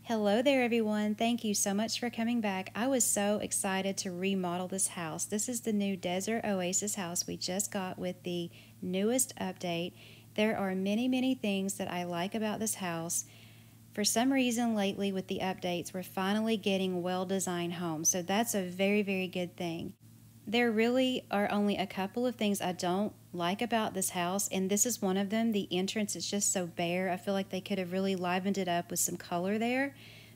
Hello there, everyone. Thank you so much for coming back. I was so excited to remodel this house. This is the new Desert Oasis house we just got with the newest update. There are many things that I like about this house. For some reason lately with the updates, we're finally getting well-designed homes, so that's a very good thing. There really are only a couple of things I don't like about this house, and this is one of them. The entrance is just so bare. I feel like they could have really livened it up with some color there.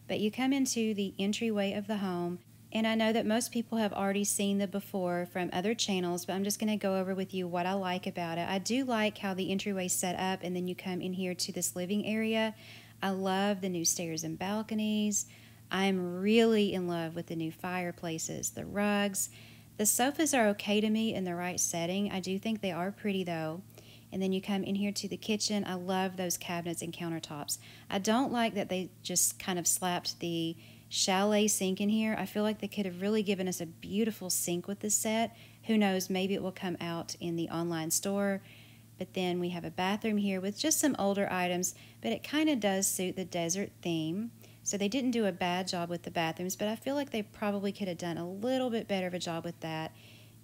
But you come into the entryway of the home, and I know that most people have already seen the before from other channels, but I'm just going to go over with you what I like about it. I do like how the entryway is set up, and then you come in here to this living area. I love the new stairs and balconies. I'm really in love with the new fireplaces, the rugs. The sofas are okay to me in the right setting. I do think they are pretty though. And then you come in here to the kitchen. I love those cabinets and countertops. I don't like that they just kind of slapped the chalet sink in here. I feel like they could have really given us a beautiful sink with this set. Who knows, maybe it will come out in the online store. But then we have a bathroom here with just some older items, but it kind of does suit the desert theme. So they didn't do a bad job with the bathrooms, but I feel like they probably could have done a little bit better of a job with that.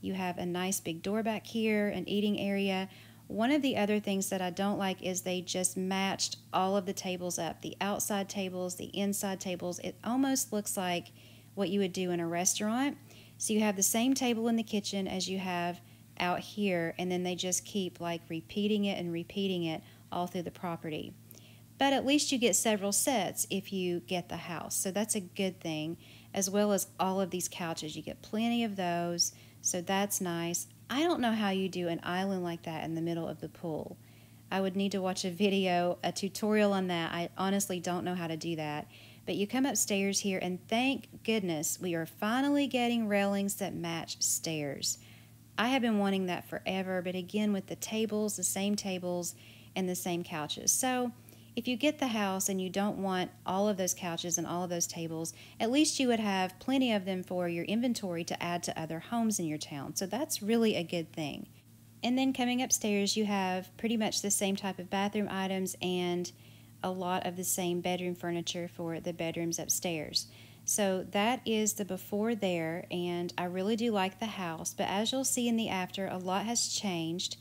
You have a nice big door back here, an eating area. One of the other things that I don't like is they just matched all of the tables up. The outside tables, the inside tables. It almost looks like what you would do in a restaurant. So you have the same table in the kitchen as you have out here, and then they just keep like repeating it all through the property. But at least you get several sets if you get the house, so that's a good thing, as well as all of these couches. You get plenty of those, so that's nice. I don't know how you do an island like that in the middle of the pool. I would need to watch a video, a tutorial on that. I honestly don't know how to do that. But you come upstairs here, and thank goodness we are finally getting railings that match stairs. I have been wanting that forever, but again with the tables, the same tables, and the same couches. So if you get the house and you don't want all of those couches and all of those tables, at least you would have plenty of them for your inventory to add to other homes in your town. So that's really a good thing. And then coming upstairs, you have pretty much the same type of bathroom items and a lot of the same bedroom furniture for the bedrooms upstairs. So that is the before there, and I really do like the house, but as you'll see in the after, a lot has changed.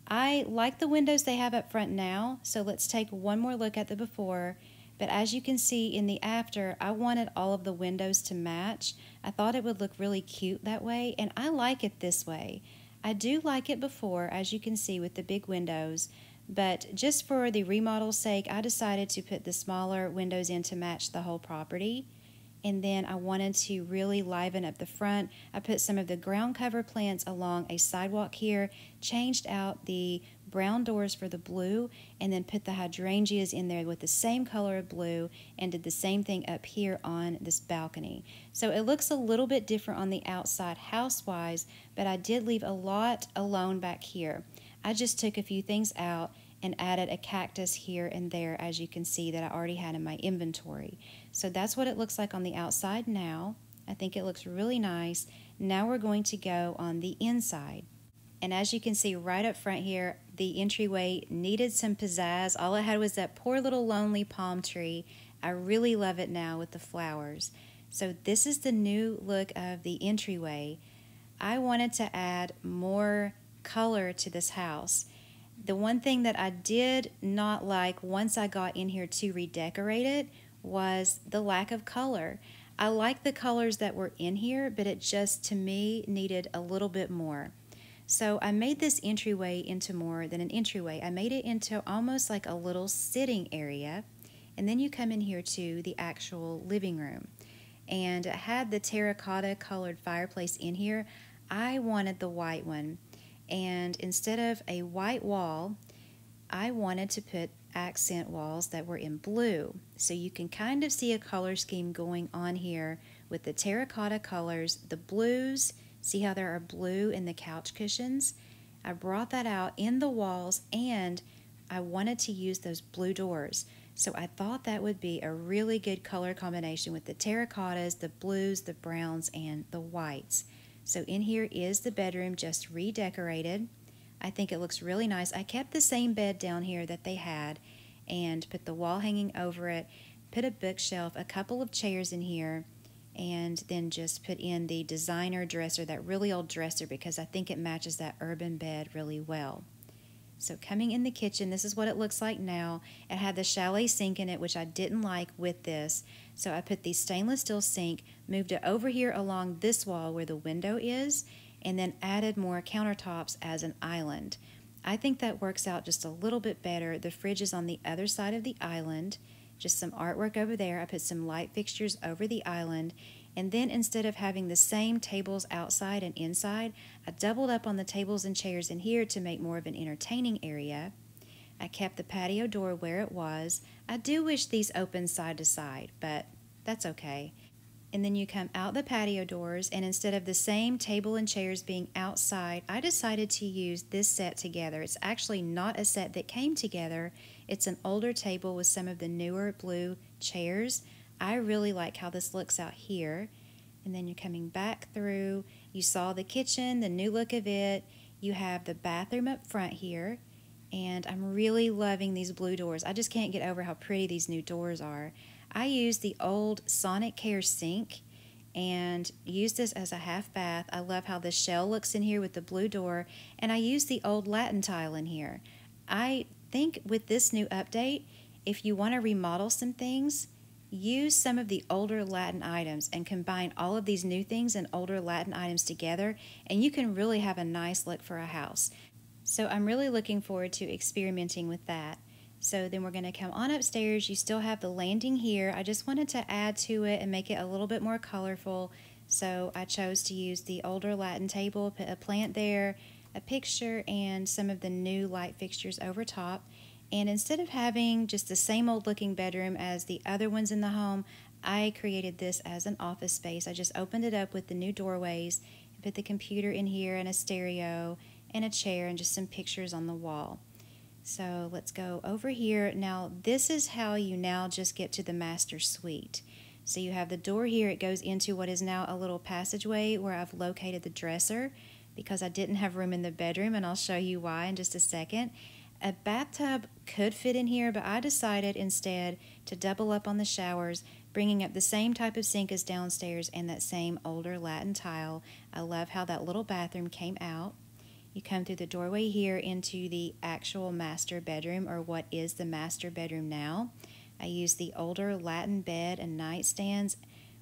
I like the windows they have up front now, so let's take one more look at the before. But as you can see in the after, I wanted all of the windows to match. I thought it would look really cute that way, and I like it this way. I do like it before, as you can see with the big windows, but just for the remodel's sake, I decided to put the smaller windows in to match the whole property. And then I wanted to really liven up the front. I put some of the ground cover plants along a sidewalk here, changed out the brown doors for the blue, and then put the hydrangeas in there with the same color of blue, and did the same thing up here on this balcony. So it looks a little bit different on the outside house-wise, but I did leave a lot alone back here. I just took a few things out and added a cactus here and there, as you can see, that I already had in my inventory. So that's what it looks like on the outside now. I think it looks really nice. Now we're going to go on the inside. And as you can see right up front here, the entryway needed some pizzazz. All it had was that poor little lonely palm tree. I really love it now with the flowers. So this is the new look of the entryway. I wanted to add more color to this house. The one thing that I did not like once I got in here to redecorate it was the lack of color. I like the colors that were in here, but it just, to me, needed a little bit more. So I made this entryway into more than an entryway. I made it into almost like a little sitting area. And then you come in here to the actual living room. And it had the terracotta colored fireplace in here. I wanted the white one. And instead of a white wall, I wanted to put accent walls that were in blue. So you can kind of see a color scheme going on here with the terracotta colors, the blues. See how there are blue in the couch cushions? I brought that out in the walls, and I wanted to use those blue doors. So I thought that would be a really good color combination with the terracottas, the blues, the browns, and the whites. So in here is the bedroom, just redecorated. I think it looks really nice. I kept the same bed down here that they had and put the wall hanging over it, put a bookshelf, a couple of chairs in here, and then just put in the designer dresser, that really old dresser, because I think it matches that urban bed really well. So coming in the kitchen, this is what it looks like now. It had the chalet sink in it, which I didn't like with this. So I put the stainless steel sink, moved it over here along this wall where the window is, and then added more countertops as an island. I think that works out just a little bit better. The fridge is on the other side of the island. Just some artwork over there. I put some light fixtures over the island. And then instead of having the same tables outside and inside, I doubled up on the tables and chairs in here to make more of an entertaining area. I kept the patio door where it was. I do wish these opened side to side, but that's okay. And then you come out the patio doors, and instead of the same table and chairs being outside, I decided to use this set together. It's actually not a set that came together. It's an older table with some of the newer blue chairs. I really like how this looks out here. And then you're coming back through. You saw the kitchen, the new look of it. You have the bathroom up front here. And I'm really loving these blue doors. I just can't get over how pretty these new doors are. I used the old Sonic Care sink and used this as a half bath. I love how the shell looks in here with the blue door. And I used the old Latin tile in here. I think with this new update, if you want to remodel some things, use some of the older Latin items and combine all of these new things and older Latin items together, and you can really have a nice look for a house. So I'm really looking forward to experimenting with that. So then we're going to come on upstairs. You still have the landing here. I just wanted to add to it and make it a little bit more colorful. So I chose to use the older Latin table, put a plant there, a picture, and some of the new light fixtures over top. And instead of having just the same old looking bedroom as the other ones in the home, I created this as an office space. I just opened it up with the new doorways, put the computer in here and a stereo and a chair and just some pictures on the wall. So let's go over here. Now this is how you now just get to the master suite. So you have the door here. It goes into what is now a little passageway where I've located the dresser because I didn't have room in the bedroom, and I'll show you why in just a second. A bathtub could fit in here, but I decided instead to double up on the showers, bringing up the same type of sink as downstairs and that same older Latin tile. I love how that little bathroom came out. You come through the doorway here into the actual master bedroom, or what is the master bedroom now. I used the older Latin bed and nightstands,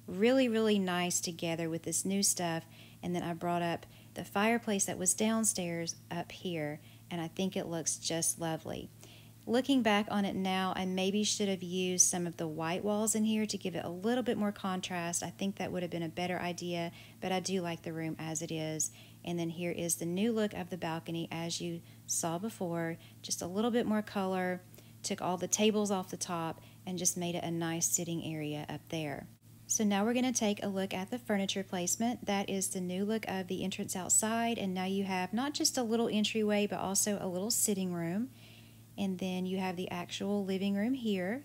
really, really nice together with this new stuff. And then I brought up the fireplace that was downstairs up here, and I think it looks just lovely. Looking back on it now, I maybe should have used some of the white walls in here to give it a little bit more contrast. I think that would have been a better idea, but I do like the room as it is. And then here is the new look of the balcony as you saw before, just a little bit more color, took all the tables off the top and just made it a nice sitting area up there. So now we're going to take a look at the furniture placement. That is the new look of the entrance outside, and now you have not just a little entryway but also a little sitting room. And then you have the actual living room here.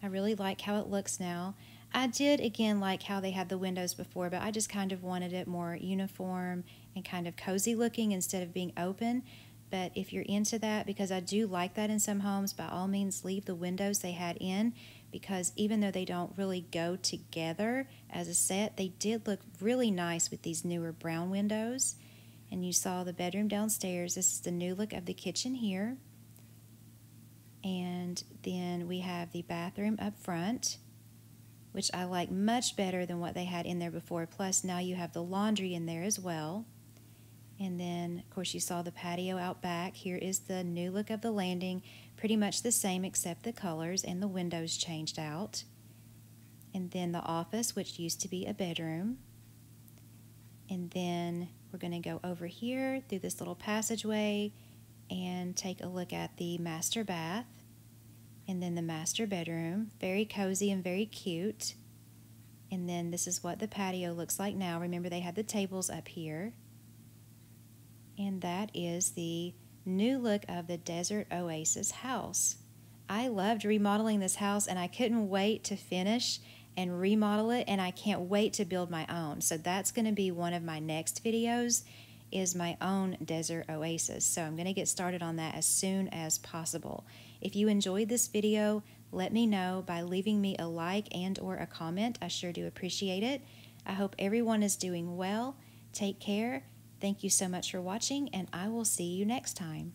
I really like how it looks now. I did again like how they had the windows before, but I just kind of wanted it more uniform and kind of cozy looking instead of being open. But if you're into that, because I do like that in some homes, by all means leave the windows they had in, because even though they don't really go together as a set, they did look really nice with these newer brown windows. And you saw the bedroom downstairs. This is the new look of the kitchen here. And then we have the bathroom up front, which I like much better than what they had in there before. Plus now you have the laundry in there as well. And then, of course, you saw the patio out back. Here is the new look of the landing. Pretty much the same except the colors and the windows changed out. And then the office, which used to be a bedroom. And then we're going to go over here through this little passageway and take a look at the master bath. And then the master bedroom. Very cozy and very cute. And then this is what the patio looks like now. Remember, they had the tables up here. And that is the new look of the Desert Oasis house. I loved remodeling this house, and I couldn't wait to finish and remodel it, and I can't wait to build my own. So that's going to be one of my next videos, is my own Desert Oasis. So I'm going to get started on that as soon as possible. If you enjoyed this video, let me know by leaving me a like and or a comment. I sure do appreciate it. I hope everyone is doing well. Take care. Thank you so much for watching, and I will see you next time.